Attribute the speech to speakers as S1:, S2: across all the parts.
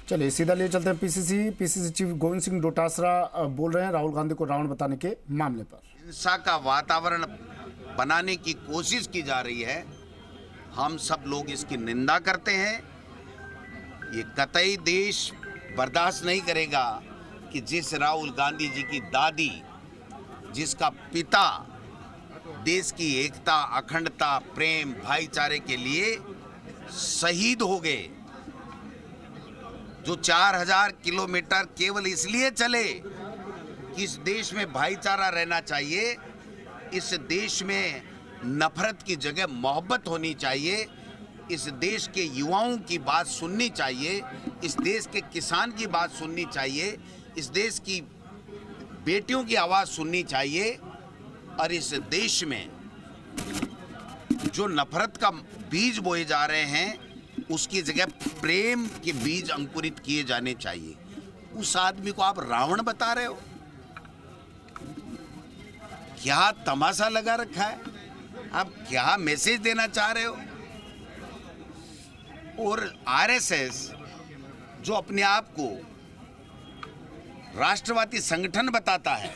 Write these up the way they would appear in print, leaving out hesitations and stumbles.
S1: चलिए सीधा लिए चलते हैं पीसीसी चीफ गोविंद सिंह डोटासरा बोल रहे हैं राहुल गांधी को रावण बताने के मामले पर।
S2: हिंसा का वातावरण बनाने की कोशिश की जा रही है, हम सब लोग इसकी निंदा करते हैं। ये कतई देश बर्दाश्त नहीं करेगा कि जिस राहुल गांधी जी की दादी, जिसका पिता देश की एकता, अखंडता, प्रेम, भाईचारे के लिए शहीद हो गए, जो 4000 किलोमीटर केवल इसलिए चले कि इस देश में भाईचारा रहना चाहिए, इस देश में नफरत की जगह मोहब्बत होनी चाहिए, इस देश के युवाओं की बात सुननी चाहिए, इस देश के किसान की बात सुननी चाहिए, इस देश की बेटियों की आवाज़ सुननी चाहिए। और इस देश में जो नफरत का बीज बोए जा रहे हैं, उसकी जगह प्रेम के बीज अंकुरित किए जाने चाहिए। उस आदमी को आप रावण बता रहे हो, क्या तमाशा लगा रखा है? आप क्या मैसेज देना चाह रहे हो? और आरएसएस जो अपने आप को राष्ट्रवादी संगठन बताता है,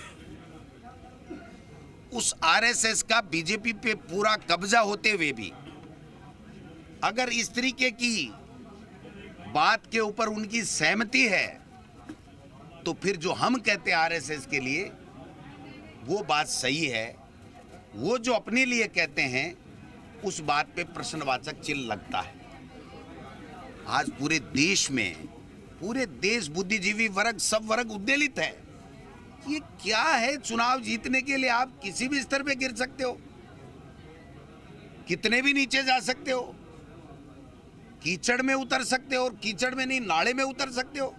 S2: उस आरएसएस का बीजेपी पे पूरा कब्जा होते हुए भी अगर इस तरीके की बात के ऊपर उनकी सहमति है, तो फिर जो हम कहते हैं आरएसएस के लिए वो बात सही है। वो जो अपने लिए कहते हैं उस बात पे प्रश्नवाचक चिन्ह लगता है। आज पूरे देश में, पूरे देश बुद्धिजीवी वर्ग, सब वर्ग उद्वेलित है। ये क्या है? चुनाव जीतने के लिए आप किसी भी स्तर पे गिर सकते हो, कितने भी नीचे जा सकते हो, कीचड़ में उतर सकते हो, और कीचड़ में नहीं नाले में उतर सकते हो।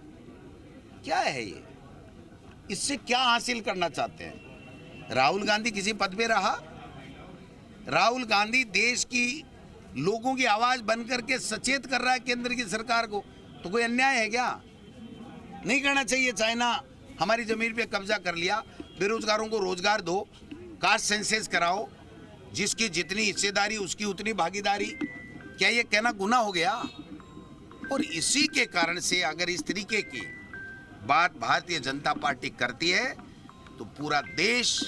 S2: क्या है ये? इससे क्या हासिल करना चाहते हैं? राहुल गांधी किसी पद पे रहा? राहुल गांधी देश की लोगों की आवाज बन करके सचेत कर रहा है केंद्र की सरकार को, तो कोई अन्याय है क्या? नहीं करना चाहिए। चाइना हमारी जमीन पे कब्जा कर लिया, बेरोजगारों को रोजगार दो, कास्ट सेंसस कराओ, जिसकी जितनी हिस्सेदारी उसकी उतनी भागीदारी। क्या ये कहना गुनाह हो गया? और इसी के कारण से अगर इस तरीके की बात भारतीय जनता पार्टी करती है, तो पूरा देश,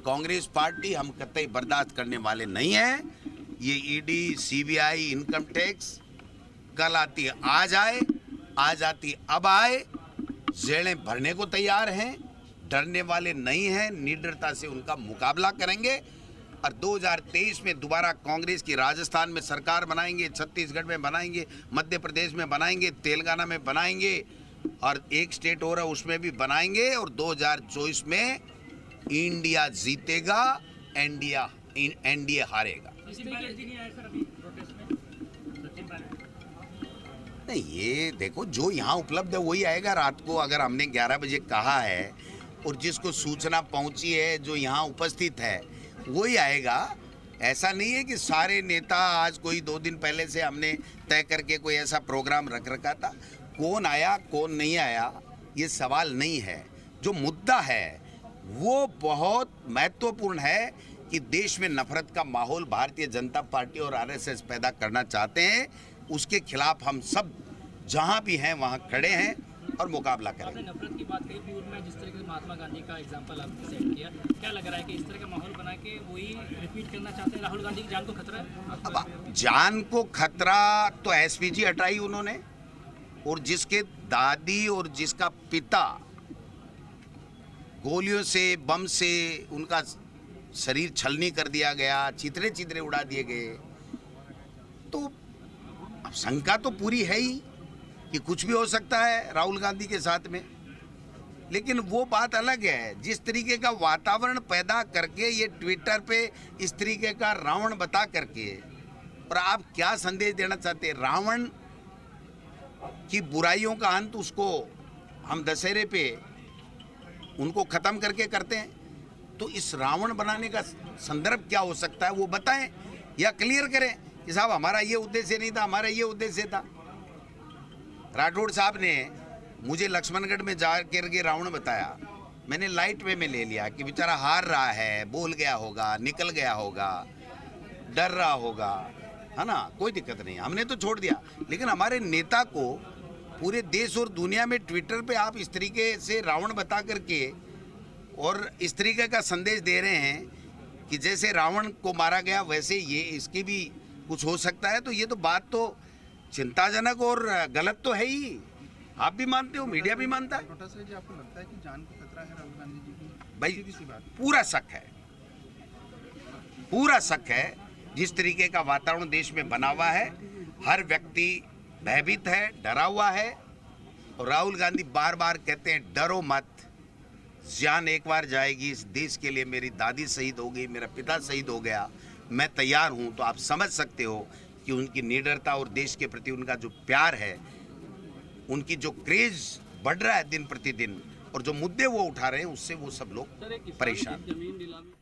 S2: कांग्रेस पार्टी, हम कतई बर्दाश्त करने वाले नहीं हैं। ये ईडी, सीबीआई, इनकम टैक्स कल आती आज आए, आज आती अब आए, जेलें भरने को तैयार हैं, डरने वाले नहीं हैं, निडरता से उनका मुकाबला करेंगे। और 2023 में दोबारा कांग्रेस की राजस्थान में सरकार बनाएंगे, छत्तीसगढ़ में बनाएंगे, मध्य प्रदेश में बनाएंगे, तेलंगाना में बनाएंगे, और एक स्टेट और है उसमें भी बनाएंगे। और 2024 में इंडिया जीतेगा, एनडीए हारेगा। नहीं, ये देखो, जो यहाँ उपलब्ध है वही आएगा रात को। अगर हमने 11 बजे कहा है और जिसको सूचना पहुंची है, जो यहाँ उपस्थित है, वही आएगा। ऐसा नहीं है कि सारे नेता, आज कोई 2 दिन पहले से हमने तय करके कोई ऐसा प्रोग्राम रख रखा था। कौन आया कौन नहीं आया ये सवाल नहीं है। जो मुद्दा है वो बहुत महत्वपूर्ण है कि देश में नफरत का माहौल भारतीय जनता पार्टी और आरएसएस पैदा करना चाहते हैं। उसके खिलाफ हम सब जहां भी हैं वहां खड़े हैं और मुकाबला करेंगे।
S3: आपने नफरत की बात कही, पूर्व में जिस तरह से महात्मा गांधी का एग्जांपल आपने सेट किया, क्या लग रहा है कि इस तरह का माहौल बना के वही रिपीट करना चाहते हैं? राहुल गांधी की जान को खतरा है?
S2: अब जान को खतरा तो एसपीजी हटाई उन्होंने, और जिसके दादी और जिसका पिता गोलियों से, बम से उनका शरीर छलनी कर दिया गया, चितरे चितरे उड़ा दिए गए, तो अब शंका तो पूरी है ही कि कुछ भी हो सकता है राहुल गांधी के साथ में। लेकिन वो बात अलग है, जिस तरीके का वातावरण पैदा करके ये ट्विटर पे इस तरीके का रावण बता करके, और आप क्या संदेश देना चाहते हैं? रावण की बुराइयों का अंत उसको हम दशहरे पे उनको खत्म करके करते हैं, तो इस रावण बनाने का संदर्भ क्या हो सकता है वो बताएं, या क्लियर करें कि साहब हमारा ये उद्देश्य नहीं था, हमारा ये उद्देश्य था। राठौड़ साहब ने मुझे लक्ष्मणगढ़ में जा करके रावण बताया, मैंने लाइट वे में ले लिया कि बेचारा हार रहा है, बोल गया होगा, निकल गया होगा, डर रहा होगा, है ना, कोई दिक्कत नहीं, हमने तो छोड़ दिया। लेकिन हमारे नेता को पूरे देश और दुनिया में ट्विटर पे आप इस तरीके से रावण बता करके और इस तरीके का संदेश दे रहे हैं कि जैसे रावण को मारा गया वैसे ये इसके भी कुछ हो सकता है, तो ये तो बात तो चिंताजनक और गलत तो है ही। आप भी मानते हो, मीडिया भी मानता है।
S4: डोटासरा जी, आपको लगता है कि जान को खतरा है राहुल गांधी जी की?
S2: भाई
S4: सीधी सी बात।
S2: पूरा शक है, पूरा शक है। जिस तरीके का वातावरण देश में बना हुआ है, हर व्यक्ति भयभीत है, डरा हुआ है। और राहुल गांधी बार बार कहते हैं डरो मत, जान एक बार जाएगी, इस देश के लिए मेरी दादी शहीद हो गई, मेरा पिता शहीद हो गया, मैं तैयार हूं। तो आप समझ सकते हो कि उनकी निडरता और देश के प्रति उनका जो प्यार है, उनकी जो क्रेज बढ़ रहा है दिन प्रतिदिन, और जो मुद्दे वो उठा रहे हैं उससे वो सब लोग परेशान।